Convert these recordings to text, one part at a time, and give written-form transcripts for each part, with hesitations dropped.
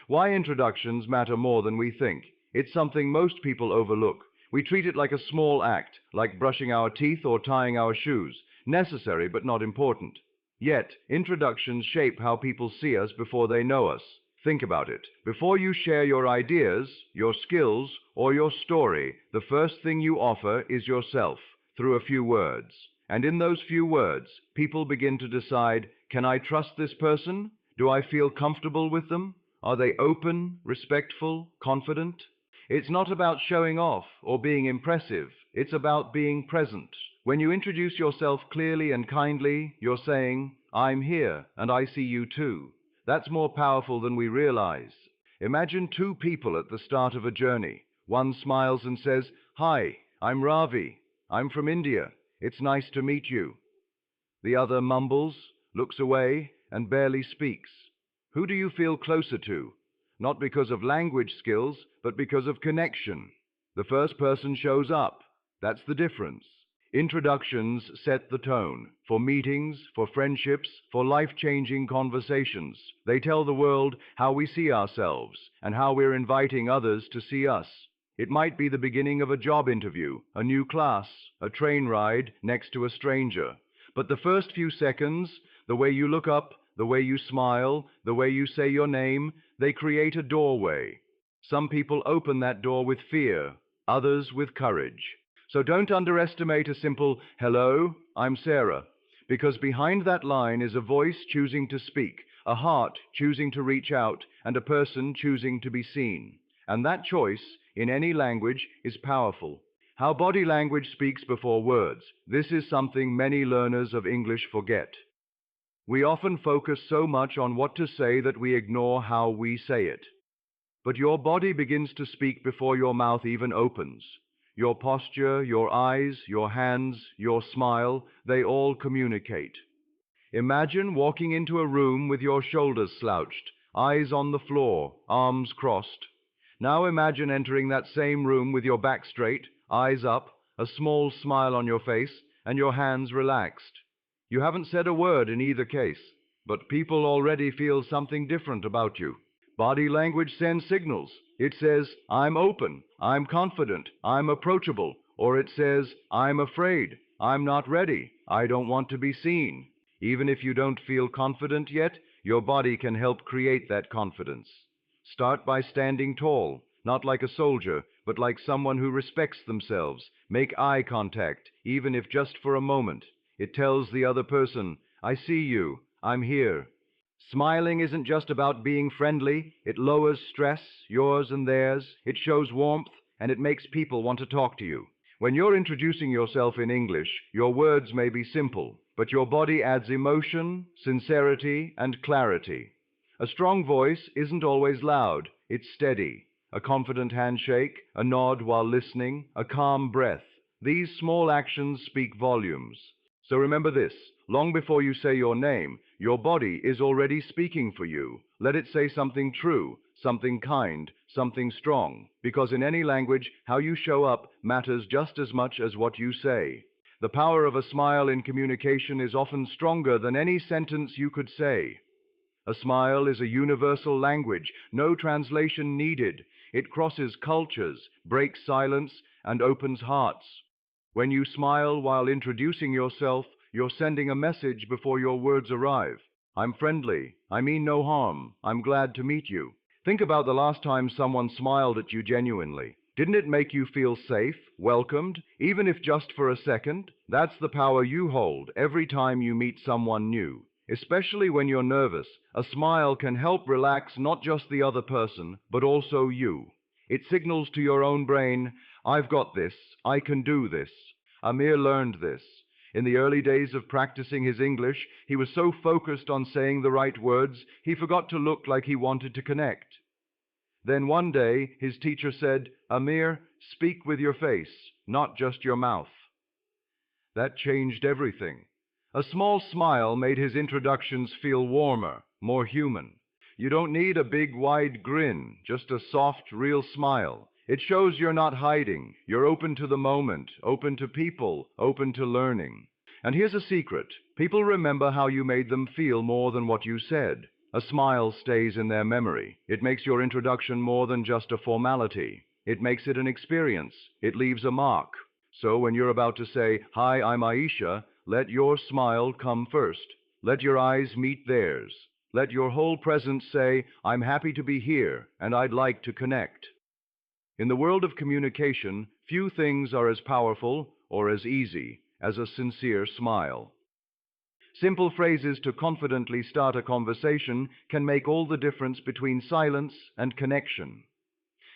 Why introductions matter more than we think. It's something most people overlook. We treat it like a small act, like brushing our teeth or tying our shoes, necessary but not important. Yet, introductions shape how people see us before they know us. Think about it. Before you share your ideas, your skills, or your story, the first thing you offer is yourself, through a few words. And in those few words, people begin to decide, can I trust this person? Do I feel comfortable with them? Are they open, respectful, confident? It's not about showing off or being impressive. It's about being present. When you introduce yourself clearly and kindly, you're saying, I'm here and I see you too. That's more powerful than we realize. Imagine two people at the start of a journey. One smiles and says, Hi, I'm Ravi. I'm from India. It's nice to meet you. The other mumbles, looks away, and barely speaks. Who do you feel closer to? Not because of language skills, but because of connection. The first person shows up. That's the difference. Introductions set the tone. For meetings, for friendships, for life-changing conversations. They tell the world how we see ourselves and how we're inviting others to see us. It might be the beginning of a job interview, a new class, a train ride next to a stranger. But the first few seconds, the way you look up, the way you smile, the way you say your name, they create a doorway. Some people open that door with fear, others with courage. So don't underestimate a simple, hello, I'm Sarah, because behind that line is a voice choosing to speak, a heart choosing to reach out, and a person choosing to be seen. And that choice, in any language, is powerful. How body language speaks before words. This is something many learners of English forget. We often focus so much on what to say that we ignore how we say it. But your body begins to speak before your mouth even opens. Your posture, your eyes, your hands, your smile, they all communicate. Imagine walking into a room with your shoulders slouched, eyes on the floor, arms crossed. Now imagine entering that same room with your back straight, eyes up, a small smile on your face, and your hands relaxed. You haven't said a word in either case, but people already feel something different about you. Body language sends signals. It says, I'm open, I'm confident, I'm approachable, or it says, I'm afraid, I'm not ready, I don't want to be seen. Even if you don't feel confident yet, your body can help create that confidence. Start by standing tall, not like a soldier, but like someone who respects themselves. Make eye contact, even if just for a moment. It tells the other person, I see you, I'm here. Smiling isn't just about being friendly. It lowers stress, yours and theirs. It shows warmth, and it makes people want to talk to you. When you're introducing yourself in English, your words may be simple, but your body adds emotion, sincerity, and clarity. A strong voice isn't always loud. It's steady. A confident handshake, a nod while listening, a calm breath. These small actions speak volumes. So remember this, long before you say your name, your body is already speaking for you. Let it say something true, something kind, something strong, because in any language, how you show up matters just as much as what you say. The power of a smile in communication is often stronger than any sentence you could say. A smile is a universal language, no translation needed. It crosses cultures, breaks silence, and opens hearts. When you smile while introducing yourself, you're sending a message before your words arrive. I'm friendly. I mean no harm. I'm glad to meet you. Think about the last time someone smiled at you genuinely. Didn't it make you feel safe, welcomed, even if just for a second? That's the power you hold every time you meet someone new. Especially when you're nervous, a smile can help relax not just the other person, but also you. It signals to your own brain, I've got this, I can do this. Amir learned this. In the early days of practicing his English, he was so focused on saying the right words, he forgot to look like he wanted to connect. Then one day, his teacher said, Amir, speak with your face, not just your mouth. That changed everything. A small smile made his introductions feel warmer, more human. You don't need a big, wide grin, just a soft, real smile. It shows you're not hiding. You're open to the moment, open to people, open to learning. And here's a secret. People remember how you made them feel more than what you said. A smile stays in their memory. It makes your introduction more than just a formality. It makes it an experience. It leaves a mark. So when you're about to say, "Hi, I'm Aisha," let your smile come first. Let your eyes meet theirs. Let your whole presence say, "I'm happy to be here, and I'd like to connect." In the world of communication, few things are as powerful or as easy as a sincere smile. Simple phrases to confidently start a conversation can make all the difference between silence and connection.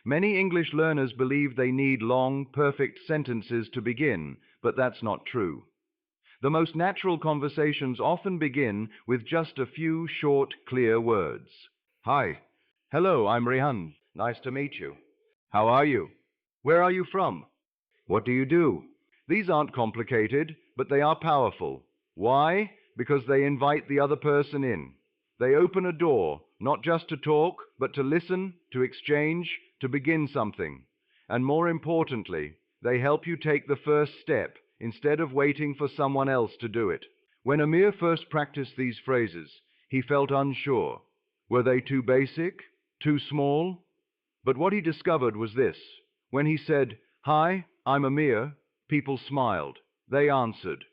Many English learners believe they need long, perfect sentences to begin, but that's not true. The most natural conversations often begin with just a few short, clear words. Hi. Hello, I'm Rihan. Nice to meet you. How are you? Where are you from? What do you do? These aren't complicated, but they are powerful. Why? Because they invite the other person in. They open a door, not just to talk, but to listen, to exchange, to begin something. And more importantly, they help you take the first step instead of waiting for someone else to do it. When Amir first practiced these phrases, he felt unsure. Were they too basic? Too small? But what he discovered was this. When he said, "Hi, I'm Amir," people smiled. They answered.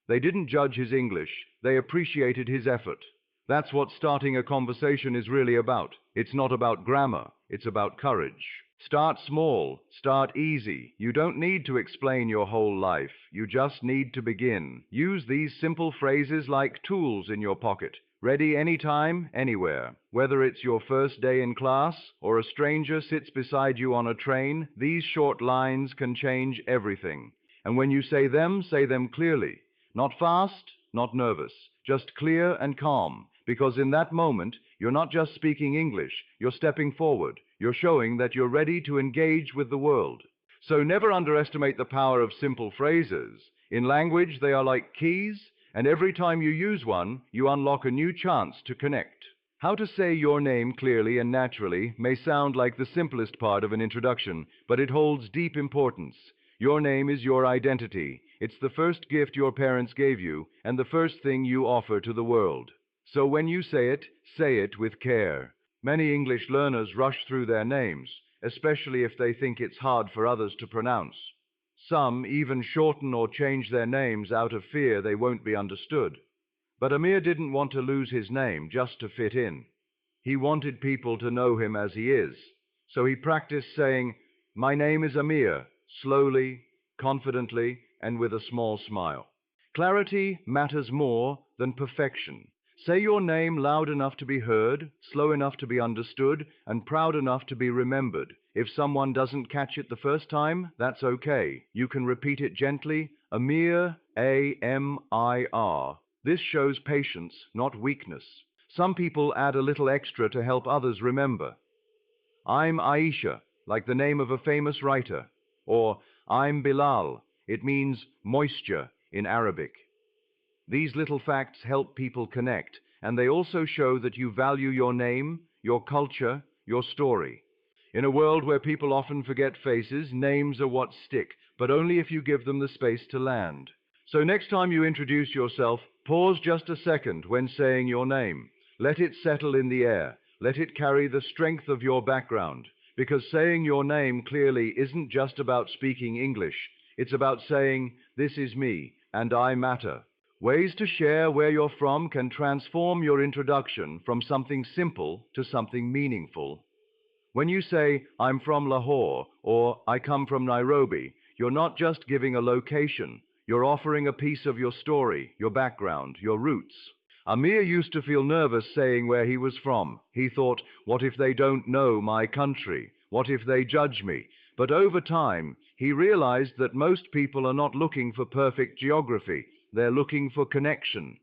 They didn't judge his English. They appreciated his effort. That's what starting a conversation is really about. It's not about grammar. It's about courage. Start small. Start easy. You don't need to explain your whole life. You just need to begin. Use these simple phrases like tools in your pocket. Ready anytime, anywhere. Whether it's your first day in class or a stranger sits beside you on a train, these short lines can change everything. And when you say them clearly. Not fast, not nervous. Just clear and calm. Because in that moment, you're not just speaking English, you're stepping forward. You're showing that you're ready to engage with the world. So never underestimate the power of simple phrases. In language, they are like keys, and every time you use one, you unlock a new chance to connect. How to say your name clearly and naturally may sound like the simplest part of an introduction, but it holds deep importance. Your name is your identity. It's the first gift your parents gave you, and the first thing you offer to the world. So when you say it with care. Many English learners rush through their names, especially if they think it's hard for others to pronounce. Some even shorten or change their names out of fear they won't be understood. But Amir didn't want to lose his name just to fit in. He wanted people to know him as he is. So he practiced saying, "My name is Amir," slowly, confidently, and with a small smile. Clarity matters more than perfection. Say your name loud enough to be heard, slow enough to be understood, and proud enough to be remembered. If someone doesn't catch it the first time, that's okay. You can repeat it gently, Amir, A-M-I-R. This shows patience, not weakness. Some people add a little extra to help others remember. I'm Aisha, like the name of a famous writer. Or I'm Bilal. It means moisture in Arabic. These little facts help people connect, and they also show that you value your name, your culture, your story. In a world where people often forget faces, names are what stick, but only if you give them the space to land. So next time you introduce yourself, pause just a second when saying your name. Let it settle in the air. Let it carry the strength of your background. Because saying your name clearly isn't just about speaking English. It's about saying, "This is me, and I matter." Ways to share where you're from can transform your introduction from something simple to something meaningful. When you say, "I'm from Lahore," or "I come from Nairobi," you're not just giving a location. You're offering a piece of your story, your background, your roots. Amir used to feel nervous saying where he was from. He thought, what if they don't know my country? What if they judge me? But over time, he realized that most people are not looking for perfect geography. They're looking for connection.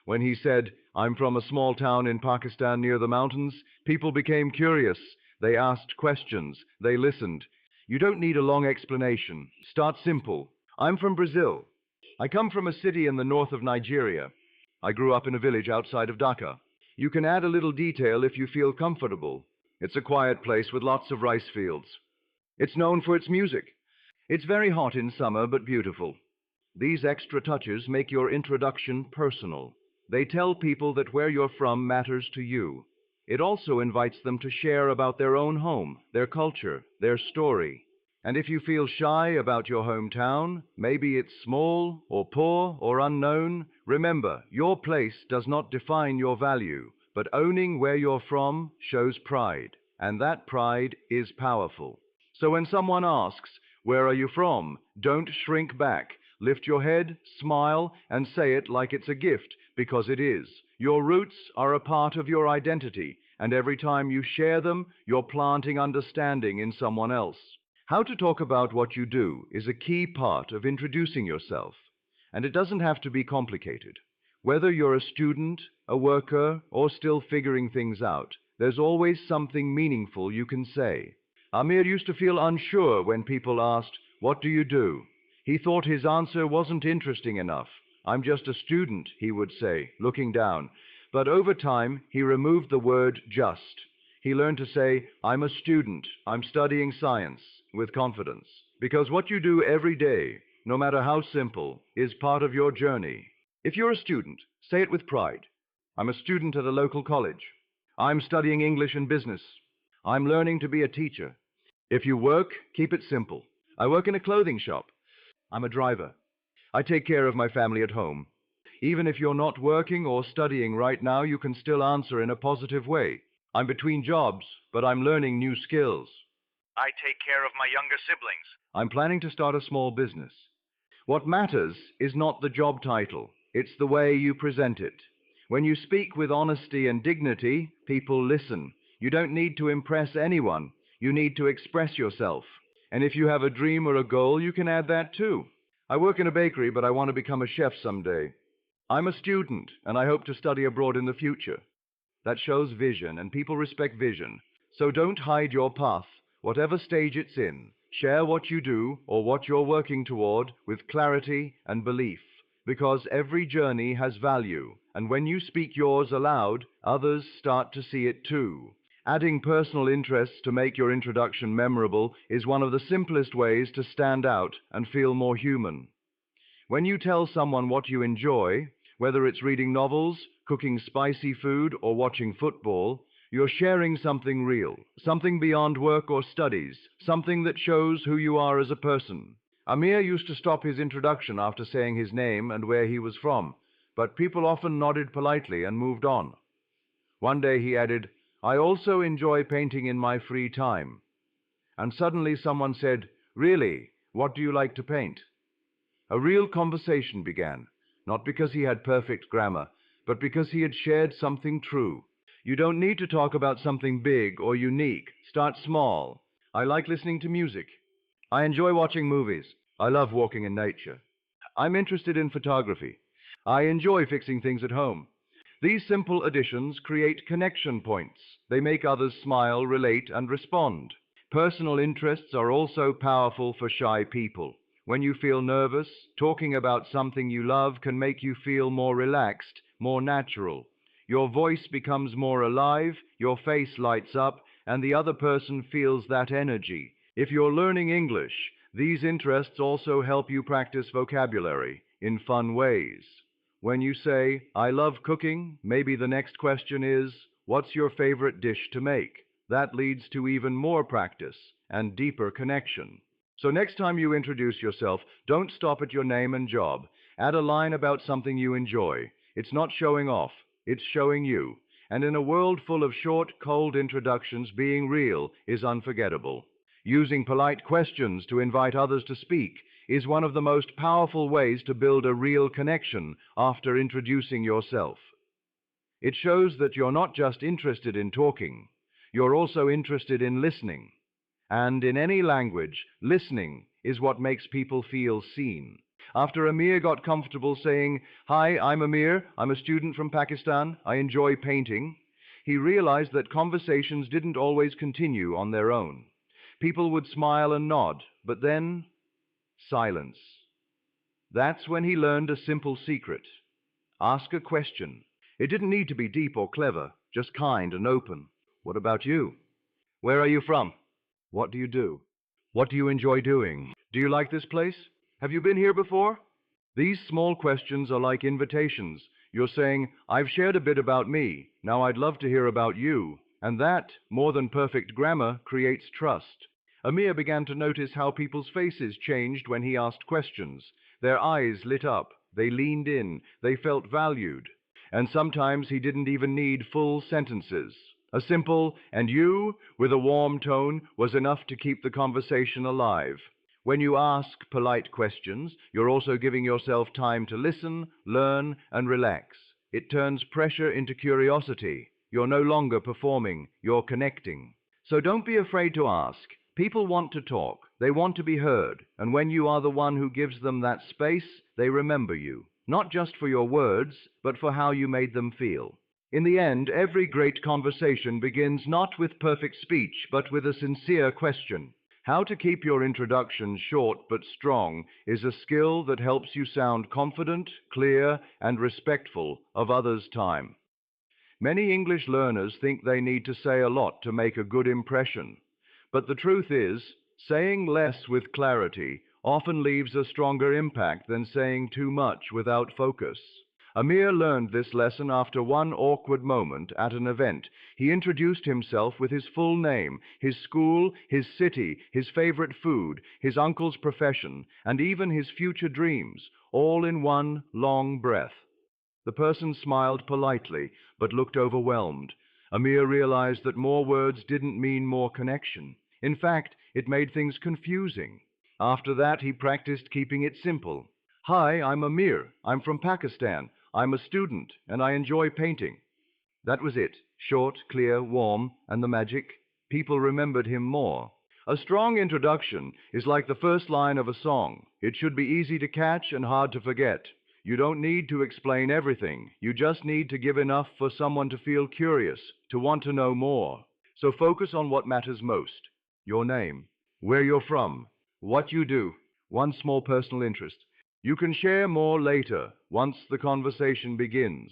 When he said, "I'm from a small town in Pakistan near the mountains," people became curious. They asked questions. They listened. You don't need a long explanation. Start simple. "I'm from Brazil. I come from a city in the north of Nigeria. I grew up in a village outside of Dhaka." You can add a little detail if you feel comfortable. "It's a quiet place with lots of rice fields. It's known for its music. It's very hot in summer, but beautiful." These extra touches make your introduction personal. They tell people that where you're from matters to you. It also invites them to share about their own home, their culture, their story. And if you feel shy about your hometown, maybe it's small or poor or unknown, remember, your place does not define your value, but owning where you're from shows pride, and that pride is powerful. So when someone asks, "Where are you from?" don't shrink back. Lift your head, smile, and say it like it's a gift, because it is. Your roots are a part of your identity, and every time you share them, you're planting understanding in someone else. How to talk about what you do is a key part of introducing yourself, and it doesn't have to be complicated. Whether you're a student, a worker, or still figuring things out, there's always something meaningful you can say. Amir used to feel unsure when people asked, "What do you do?" He thought his answer wasn't interesting enough. "I'm just a student," he would say, looking down. But over time, he removed the word just. He learned to say, "I'm a student, I'm studying science," with confidence. Because what you do every day, no matter how simple, is part of your journey. If you're a student, say it with pride. "I'm a student at a local college. I'm studying English and business. I'm learning to be a teacher." If you work, keep it simple. "I work in a clothing shop. I'm a driver. I take care of my family at home." Even if you're not working or studying right now, you can still answer in a positive way. "I'm between jobs, but I'm learning new skills." "I take care of my younger siblings." "I'm planning to start a small business." What matters is not the job title, it's the way you present it. When you speak with honesty and dignity, people listen. You don't need to impress anyone, you need to express yourself. And if you have a dream or a goal, you can add that too. "I work in a bakery, but I want to become a chef someday." "I'm a student, and I hope to study abroad in the future." That shows vision, and people respect vision. So don't hide your path, whatever stage it's in. Share what you do or what you're working toward with clarity and belief, because every journey has value, and when you speak yours aloud, others start to see it too. Adding personal interests to make your introduction memorable is one of the simplest ways to stand out and feel more human. When you tell someone what you enjoy, whether it's reading novels, cooking spicy food, or watching football, you're sharing something real, something beyond work or studies, something that shows who you are as a person. Amir used to stop his introduction after saying his name and where he was from, but people often nodded politely and moved on. One day he added, "I also enjoy painting in my free time." And suddenly someone said, "Really? What do you like to paint?" A real conversation began, not because he had perfect grammar, but because he had shared something true. You don't need to talk about something big or unique. Start small. "I like listening to music. I enjoy watching movies. I love walking in nature. I'm interested in photography. I enjoy fixing things at home." These simple additions create connection points. They make others smile, relate, and respond. Personal interests are also powerful for shy people. When you feel nervous, talking about something you love can make you feel more relaxed, more natural. Your voice becomes more alive, your face lights up, and the other person feels that energy. If you're learning English, these interests also help you practice vocabulary in fun ways. When you say, "I love cooking," maybe the next question is, "What's your favorite dish to make?" That leads to even more practice and deeper connection. So next time you introduce yourself, don't stop at your name and job. Add a line about something you enjoy. It's not showing off, it's showing you. And in a world full of short, cold introductions, being real is unforgettable. Using polite questions to invite others to speak is one of the most powerful ways to build a real connection after introducing yourself. It shows that you're not just interested in talking, you're also interested in listening. And in any language, listening is what makes people feel seen. After Amir got comfortable saying, "Hi, I'm Amir, I'm a student from Pakistan, I enjoy painting," he realized that conversations didn't always continue on their own. People would smile and nod, but then silence. That's when he learned a simple secret. Ask a question. It didn't need to be deep or clever, just kind and open. "What about you? Where are you from? What do you do? What do you enjoy doing? Do you like this place? Have you been here before?" These small questions are like invitations. You're saying, "I've shared a bit about me. Now I'd love to hear about you." And that, more than perfect grammar, creates trust. Amir began to notice how people's faces changed when he asked questions. Their eyes lit up, they leaned in, they felt valued. And sometimes he didn't even need full sentences. A simple "and you" with a warm tone was enough to keep the conversation alive. When you ask polite questions, you're also giving yourself time to listen, learn, and relax. It turns pressure into curiosity. You're no longer performing, you're connecting. So don't be afraid to ask. People want to talk, they want to be heard, and when you are the one who gives them that space, they remember you, not just for your words, but for how you made them feel. In the end, every great conversation begins not with perfect speech, but with a sincere question. How to keep your introduction short but strong is a skill that helps you sound confident, clear, and respectful of others' time. Many English learners think they need to say a lot to make a good impression. But the truth is, saying less with clarity often leaves a stronger impact than saying too much without focus. Amir learned this lesson after one awkward moment at an event. He introduced himself with his full name, his school, his city, his favorite food, his uncle's profession, and even his future dreams, all in one long breath. The person smiled politely, but looked overwhelmed. Amir realized that more words didn't mean more connection. In fact, it made things confusing. After that, he practiced keeping it simple. "Hi, I'm Amir. I'm from Pakistan. I'm a student, and I enjoy painting." That was it. Short, clear, warm, and the magic? People remembered him more. A strong introduction is like the first line of a song. It should be easy to catch and hard to forget. You don't need to explain everything. You just need to give enough for someone to feel curious, to want to know more. So focus on what matters most. Your name, where you're from, what you do, one small personal interest. You can share more later, once the conversation begins.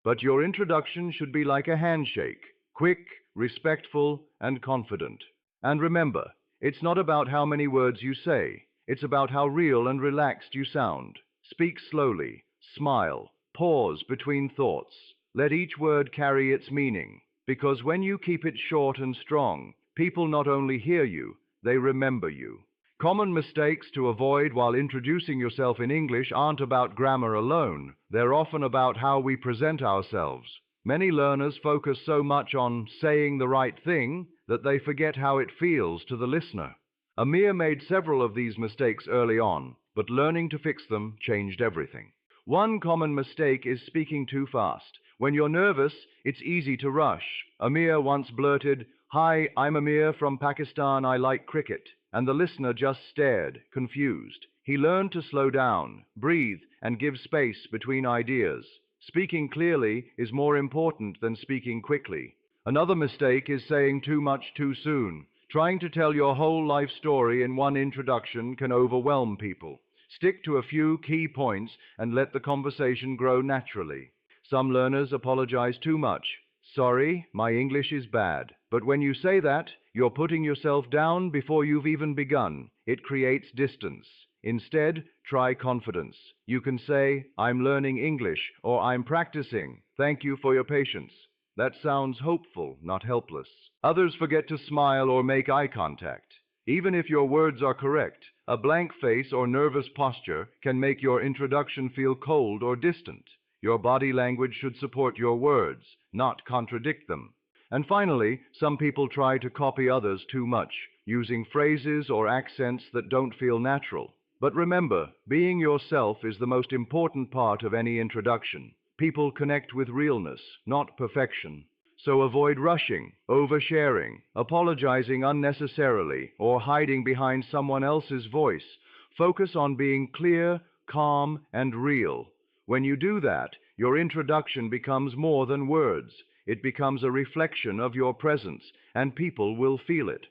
But your introduction should be like a handshake, quick, respectful, and confident. And remember, it's not about how many words you say. It's about how real and relaxed you sound. Speak slowly, smile, pause between thoughts. Let each word carry its meaning, because when you keep it short and strong, people not only hear you, they remember you. Common mistakes to avoid while introducing yourself in English aren't about grammar alone. They're often about how we present ourselves. Many learners focus so much on saying the right thing that they forget how it feels to the listener. Amir made several of these mistakes early on, but learning to fix them changed everything. One common mistake is speaking too fast. When you're nervous, it's easy to rush. Amir once blurted, "Hi, I'm Amir from Pakistan. I like cricket." And the listener just stared, confused. He learned to slow down, breathe, and give space between ideas. Speaking clearly is more important than speaking quickly. Another mistake is saying too much too soon. Trying to tell your whole life story in one introduction can overwhelm people. Stick to a few key points and let the conversation grow naturally. Some learners apologize too much. "Sorry, my English is bad." But when you say that, you're putting yourself down before you've even begun. It creates distance. Instead, try confidence. You can say, "I'm learning English," or "I'm practicing. Thank you for your patience." That sounds hopeful, not helpless. Others forget to smile or make eye contact. Even if your words are correct, a blank face or nervous posture can make your introduction feel cold or distant. Your body language should support your words, not contradict them. And finally, some people try to copy others too much, using phrases or accents that don't feel natural. But remember, being yourself is the most important part of any introduction. People connect with realness, not perfection. So avoid rushing, oversharing, apologizing unnecessarily, or hiding behind someone else's voice. Focus on being clear, calm, and real. When you do that, your introduction becomes more than words. It becomes a reflection of your presence, and people will feel it.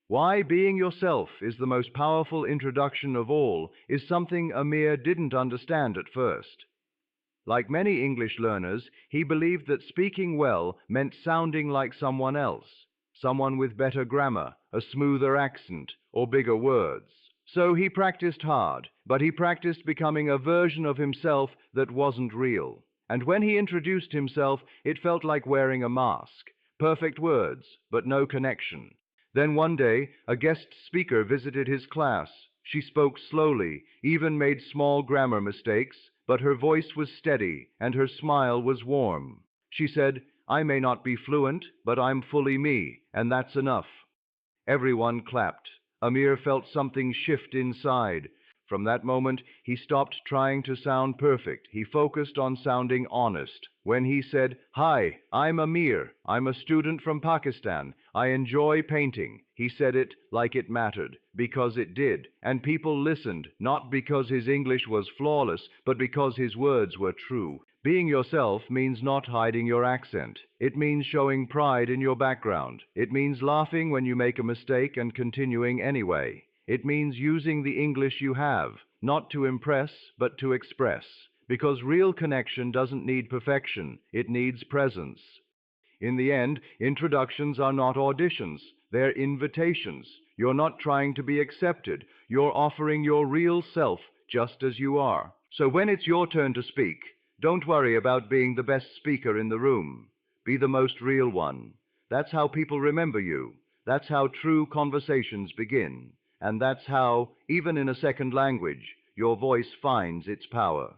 Why being yourself is the most powerful introduction of all is something Amir didn't understand at first. Like many English learners, he believed that speaking well meant sounding like someone else, someone with better grammar, a smoother accent, or bigger words. So he practiced hard, but he practiced becoming a version of himself that wasn't real. And when he introduced himself, it felt like wearing a mask. Perfect words, but no connection. Then one day, a guest speaker visited his class. She spoke slowly, even made small grammar mistakes, but her voice was steady and her smile was warm. She said, "I may not be fluent, but I'm fully me, and that's enough." Everyone clapped. Amir felt something shift inside. From that moment, he stopped trying to sound perfect. He focused on sounding honest. When he said, "Hi, I'm Amir. I'm a student from Pakistan. I enjoy painting," he said it like it mattered, because it did. And people listened, not because his English was flawless, but because his words were true. Being yourself means not hiding your accent. It means showing pride in your background. It means laughing when you make a mistake and continuing anyway. It means using the English you have, not to impress, but to express. Because real connection doesn't need perfection, it needs presence. In the end, introductions are not auditions, they're invitations. You're not trying to be accepted, you're offering your real self just as you are. So when it's your turn to speak, don't worry about being the best speaker in the room. Be the most real one. That's how people remember you. That's how true conversations begin. And that's how, even in a second language, your voice finds its power.